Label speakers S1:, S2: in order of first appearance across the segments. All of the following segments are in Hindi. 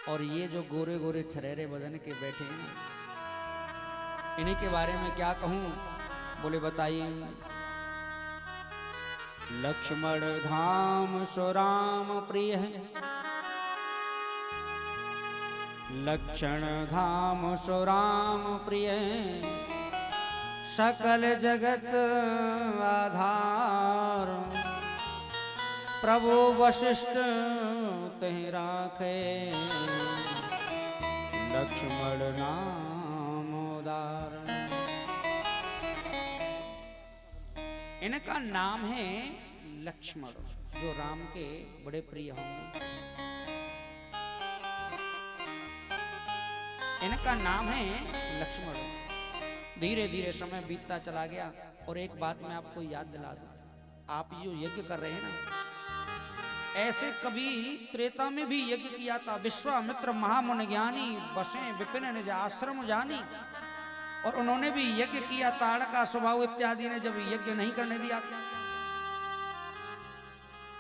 S1: और ये जो गोरे गोरे छरेरे बदन के बैठे हैं, इन्हीं के बारे में क्या कहूं। बोले बताइए। लक्ष्मण धाम सो राम प्रिय है, लक्षण धाम सो राम प्रिय, सकल जगत आधार, प्रभु वशिष्ठ तहि राखे, लक्ष्मण नाम उदार। इनका नाम है लक्ष्मण, जो राम के बड़े प्रिय होंगे। इनका नाम है लक्ष्मण। धीरे धीरे समय बीतता चला गया और एक बात मैं आपको याद दिला दूं, आप जो यज्ञ कर रहे हैं ना, ऐसे कभी त्रेता में भी यज्ञ किया था। विश्वामित्र महामुनि ज्ञानी बसे विपिन निज आश्रम जानी, और उन्होंने भी यज्ञ किया। ताड़का स्वभाव इत्यादि ने जब यज्ञ नहीं करने दिया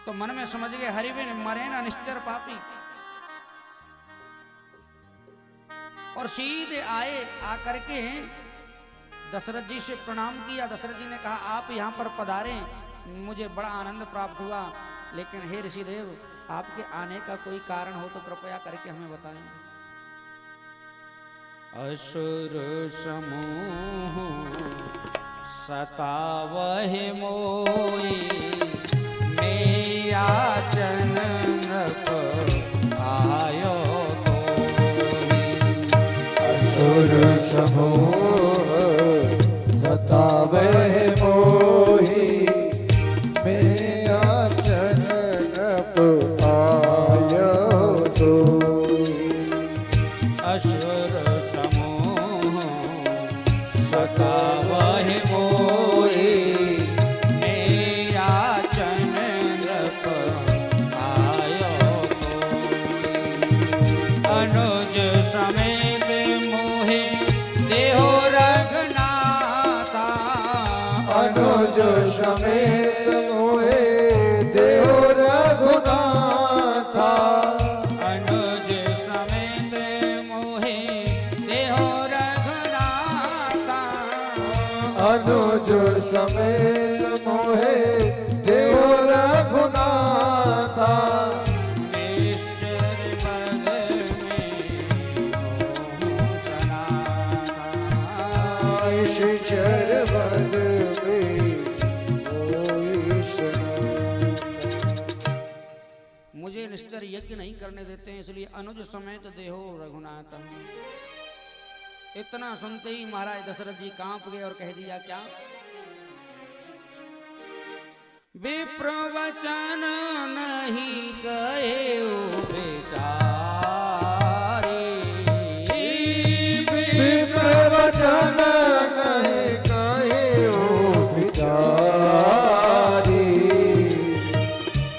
S1: तो मन में समझ गए हरिविन मरे ना निश्चर पापी, और सीधे आए। आकर के दशरथ जी से प्रणाम किया। दशरथ जी ने कहा आप यहाँ पर पधारे, मुझे बड़ा आनंद प्राप्त हुआ, लेकिन हे ऋषिदेव आपके आने का कोई कारण हो तो कृपया करके हमें बताएं। असुर समूह सतावहि मोई, याचन नृप आयो तोहि।
S2: असुर समूह सतावहि मोहि, याचन नृप आयो तोहि।
S1: असुर समूह सतावहि मोहि, याचन नृप आयो तोहि। अनुज समेत मोहि देहो रघुनाथा,
S2: अनुज समेत मोहे देहो रघुनाथा।
S1: अनुज समेत मोहि देहो रघुनाथा,
S2: अनुज समेत मोहे देहो रघुनाथा।
S1: निश्चर पद में मोह सनाथा,
S2: निश्चर पद में मोहि सनाथा।
S1: मुझे निश्चर यज्ञ नहीं करने देते हैं, इसलिए अनुज समेत देहो रघुनाथ। इतना सुनते ही महाराज दशरथ जी कांप गए और कह दिया क्या? विप्र वचन नहीं कहे बेचारी,
S2: विप्र वचन नहीं कहे बिचारी।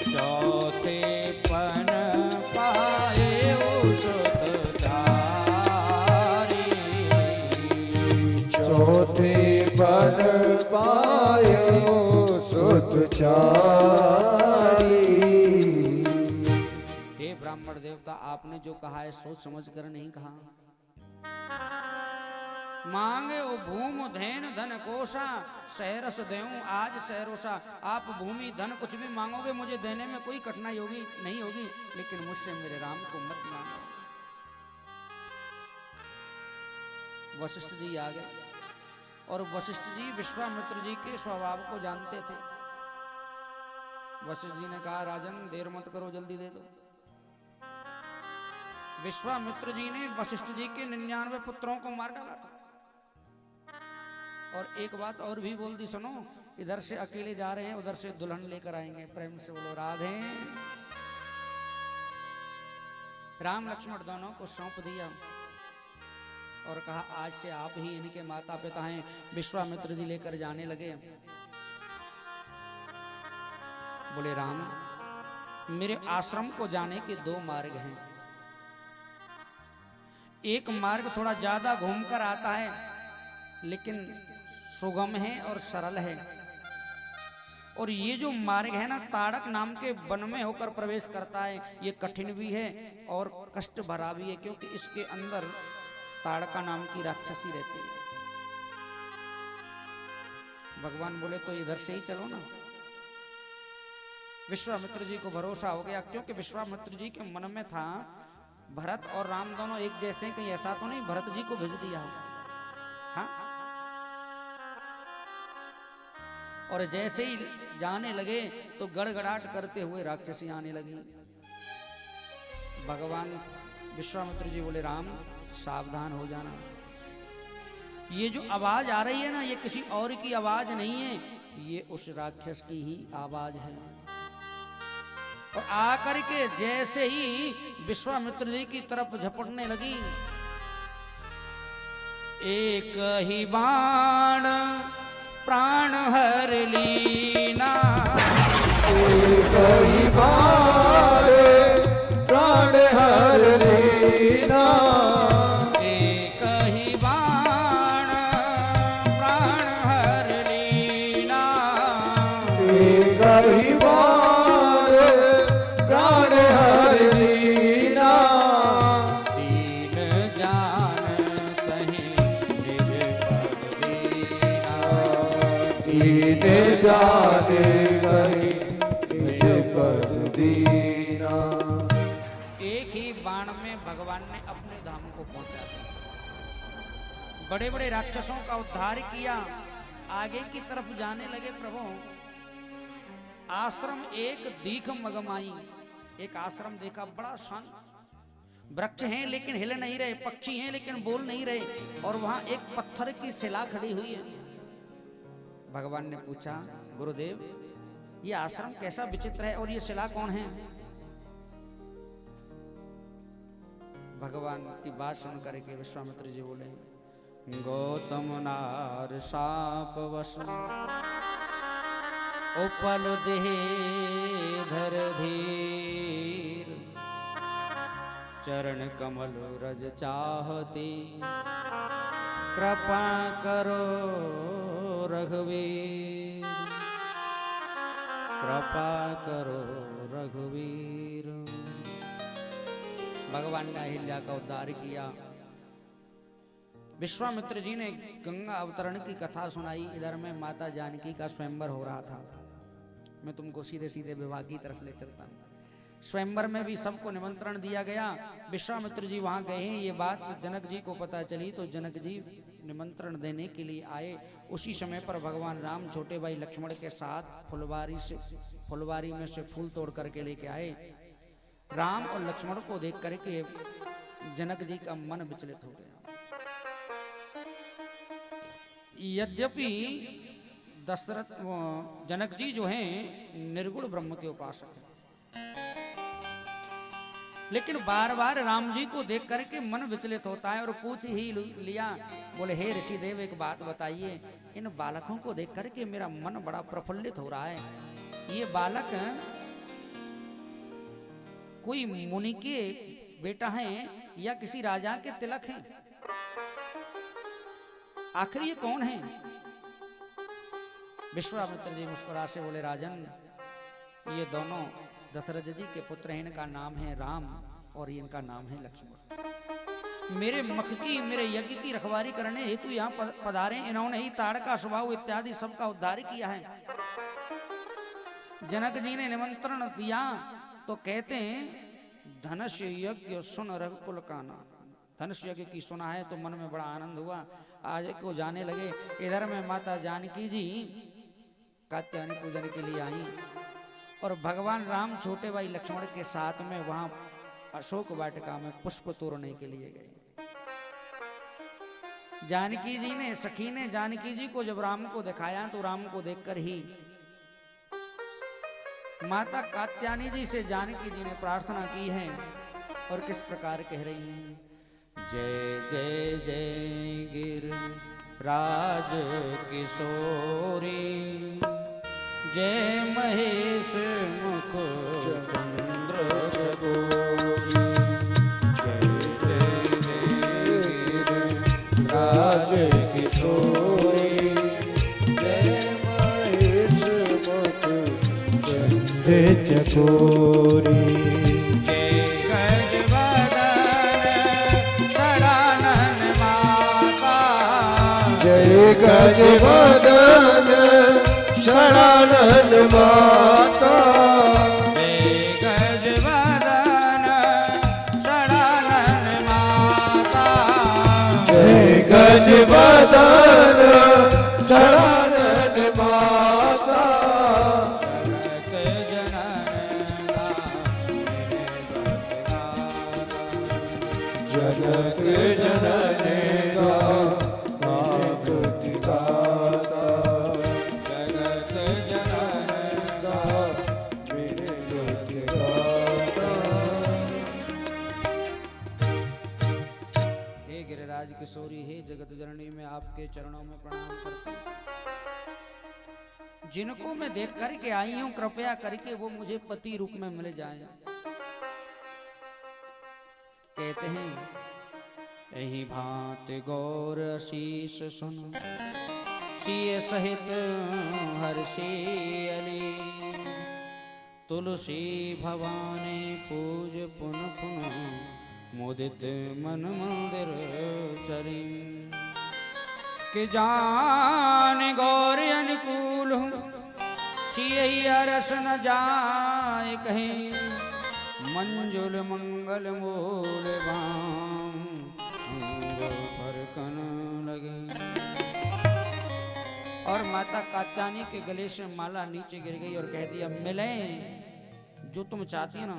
S1: चौथे पन पाए सुत चारी,
S2: चौथे पद पायो सुत चारी।
S1: हे ब्राह्मण देवता, आपने जो कहा है सोच समझ कर नहीं कहा। मांगे ओ भूम धैन धन कोषा, सहरस देऊं आज सहरोसा। आप भूमि धन कुछ भी मांगोगे मुझे देने में कोई कठिनाई होगी नहीं होगी, लेकिन मुझसे मेरे राम को मत मांगो। वशिष्ठ जी आ गए, और वशिष्ठ जी विश्वामित्र जी के स्वभाव को जानते थे। वशिष्ठ जी ने कहा राजन देर मत करो, जल्दी दे दो। विश्वामित्र जी ने वशिष्ठ जी के 99 पुत्रों को मार डाला था। और एक बात और भी बोल दी, सुनो, इधर से अकेले जा रहे हैं, उधर से दुल्हन लेकर आएंगे। प्रेम से बोलो राधे। राम लक्ष्मण दोनों को सौंप दिया और कहा आज से आप ही इनके माता पिता हैं। विश्वामित्र जी लेकर जाने लगे। बोले राम, मेरे आश्रम को जाने के 2 मार्ग हैं। एक मार्ग थोड़ा ज्यादा घूमकर आता है, लेकिन सुगम है और सरल है। और ये जो मार्ग है ना, ताड़क नाम के वन में होकर प्रवेश करता है, ये कठिन भी है और कष्ट भरा भी है, क्योंकि इसके अंदर ताड़का नाम की राक्षसी रहती है। भगवान बोले तो इधर से ही चलो ना। विश्वामित्र जी को भरोसा हो गया, क्योंकि विश्वामित्र जी के मन में था भरत और राम दोनों एक जैसे, कहीं ऐसा तो नहीं भरत जी को भेज दिया हो। हाँ, और जैसे ही जाने लगे तो गड़गड़ाहट करते हुए राक्षसी आने लगी। भगवान विश्वामित्र जी बोले राम सावधान हो जाना, ये जो आवाज आ रही है ना, ये किसी और की आवाज नहीं है, ये उस राक्षस की ही आवाज है। और आकर के जैसे ही विश्वामित्र जी की तरफ झपटने लगी, एक ही बाण प्राण हर लीना,
S2: एक ही बाण प्राण हर लीना,
S1: एक ही बाण प्राण हर लीना,
S2: एक ही बाण प्राण हर लीना,
S1: दीन जान कहीं निज पद दीना,
S2: दीन जाने कहीं निज पद दीना।
S1: एक ही बाण में भगवान ने अपने धाम को पहुंचा दिया, बड़े बड़े राक्षसों का उद्धार किया। आगे की तरफ जाने लगे प्रभु। आश्रम एक दीख मगमाई, एक आश्रम देखा बड़ा शांत, वृक्ष हैं लेकिन हिल नहीं रहे, पक्षी हैं लेकिन बोल नहीं रहे, और वहां एक पत्थर की शिला खड़ी हुई है। भगवान ने पूछा गुरुदेव ये आश्रम कैसा विचित्र है और ये शिला कौन है? भगवान की बात सुन करके विश्वामित्र जी बोले गौतम नार साप वश उपल देह धर धीर, चरण कमल रज चाहती, कृपा करो रघुवीर, कृपा करो रघुवीर। भगवान ने अहिल्या का उद्धार किया। विश्वामित्र जी ने गंगा अवतरण की कथा सुनाई। इधर में माता जानकी का स्वयंवर हो रहा था। मैं तुमको सीधे सीधे विवाह की तरफ ले चलता हूँ। स्वयंवर में भी सबको निमंत्रण दिया गया। विश्वामित्र जी वहां गए हैं, ये बात जनक जी को पता चली तो जनक जी निमंत्रण देने के लिए आए। उसी समय पर भगवान राम छोटे भाई लक्ष्मण के साथ फुलवारी में से फूल तोड़ करके लेके आए। राम और लक्ष्मण को देख करके जनक जी का मन विचलित हो गया। यद्यपि दशरथ जनक जी जो हैं निर्गुण ब्रह्म के उपासक हैं, लेकिन बार बार राम जी को देख करके मन विचलित होता है और पूछ ही लिया। बोले हे ऋषि देव एक बात बताइए, इन बालकों को देख करके मेरा मन बड़ा प्रफुल्लित हो रहा है। ये बालक कोई मुनि के बेटा हैं या किसी राजा के तिलक हैं? आखिर ये कौन है? विश्वामित्र जी मुस्कुरा से बोले राजन, ये दोनों दशरथ जी के पुत्र हैं। इनका नाम है राम और इनका नाम है लक्ष्मण। मेरे मख की, मेरे यज्ञ की रखवारी करने हेतु यहाँ पधारे। इन्होंने ही ताड़का स्वभाव इत्यादि सबका उद्धार किया है। जनक जी ने निमंत्रण दिया तो कहते हैं धनुष्य यज्ञ सुन रघुकुल काना। धनुष्य यज्ञ की सुना है तो मन में बड़ा आनंद हुआ। आज को जाने लगे। इधर में माता जानकी जी कात्यायनी पूजन के लिए आई और भगवान राम छोटे भाई लक्ष्मण के साथ में वहां अशोक वाटिका में पुष्प तोड़ने के लिए गए। जानकी जी ने, सखी ने जानकी जी को जब राम को दिखाया तो राम को देखकर ही माता कात्यायनी जी से जानकी जी ने प्रार्थना की है और किस प्रकार कह रही हैं। जय जय जय गिर राज किशोरी, जय महेश मुख चंद्र चकोरी, जय जय जय राज किशोरी, जय महेश मुख
S2: किशोरी
S1: जय गज वदन षडानन माता
S2: जय गज वदन षडानन माता
S1: जय गज वदन षडानन माता
S2: जगत जननी
S1: किशोरी हे जगत जननी में आपके चरणों में प्रणाम करता हूं। जिनको मैं देख करके आई हूं कृपया करके वो मुझे पति रूप में मिल जाए। कहते हैं यही भांत गौर शीश सुन सिय सहित हर्षी अली तुलसी भवानी पूज पुन पुन मोदित मन मंदिर चरी के जान गौर अनुकूल सिया रस न जाए कहीं मंजुल मंगल मूल बाम फरकन लगे। और माता कात्यायनी के गले से माला नीचे गिर गई और कह दिया मिले जो तुम चाहती है ना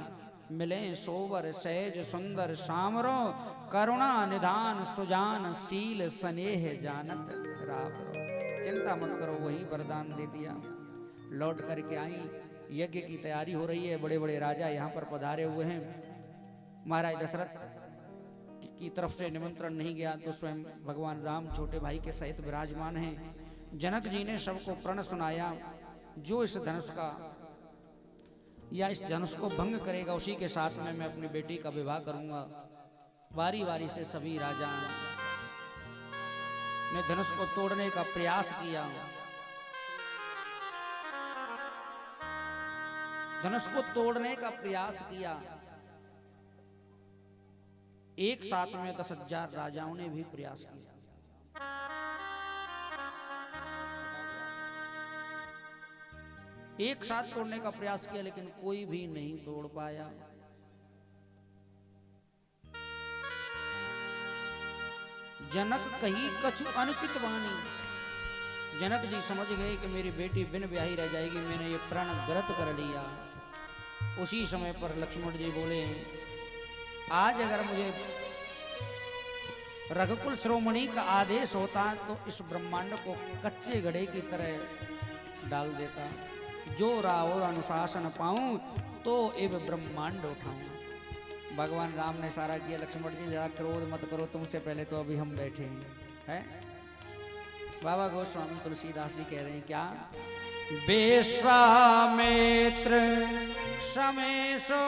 S1: मिले सोवर सहज सुंदर सामरो करुणा निधान सुजान शील स्नेह जानत राम। चिंता मत करो वही वरदान दे दिया। लौट करके आई यज्ञ की तैयारी हो रही है। बड़े बड़े राजा यहाँ पर पधारे हुए हैं। महाराज दशरथ की तरफ से निमंत्रण नहीं गया तो स्वयं भगवान राम छोटे भाई के सहित विराजमान हैं। जनक जी ने सबको प्रण सुनाया जो इस धनुष का या इस धनुष को भंग करेगा उसी के साथ में मैं अपनी बेटी का विवाह करूंगा। बारी बारी से सभी राजा ने धनुष को तोड़ने का प्रयास किया। धनुष को तोड़ने का प्रयास किया। एक साथ में 10,000 राजाओं ने भी प्रयास किया। एक साथ तोड़ने का प्रयास किया लेकिन कोई भी नहीं तोड़ पाया। जनक कही कछु अनुचित वाणी। जनक जी समझ गए कि मेरी बेटी बिन ब्याही रह जाएगी। मैंने ये प्रण गलत कर लिया। उसी समय पर लक्ष्मण जी बोले आज अगर मुझे रघुकुल श्रोमणी का आदेश होता तो इस ब्रह्मांड को कच्चे घड़े की तरह डाल देता। जो रावण अनुशासन पाऊं तो एव ब्रह्मांड उठाऊं। भगवान राम ने सारा किया। लक्ष्मण जी जरा क्रोध मत करो, तुमसे पहले तो अभी हम बैठे हैं। बाबा गोस्वामी तुलसीदास जी कह रहे हैं क्या विश्वामित्र समेशो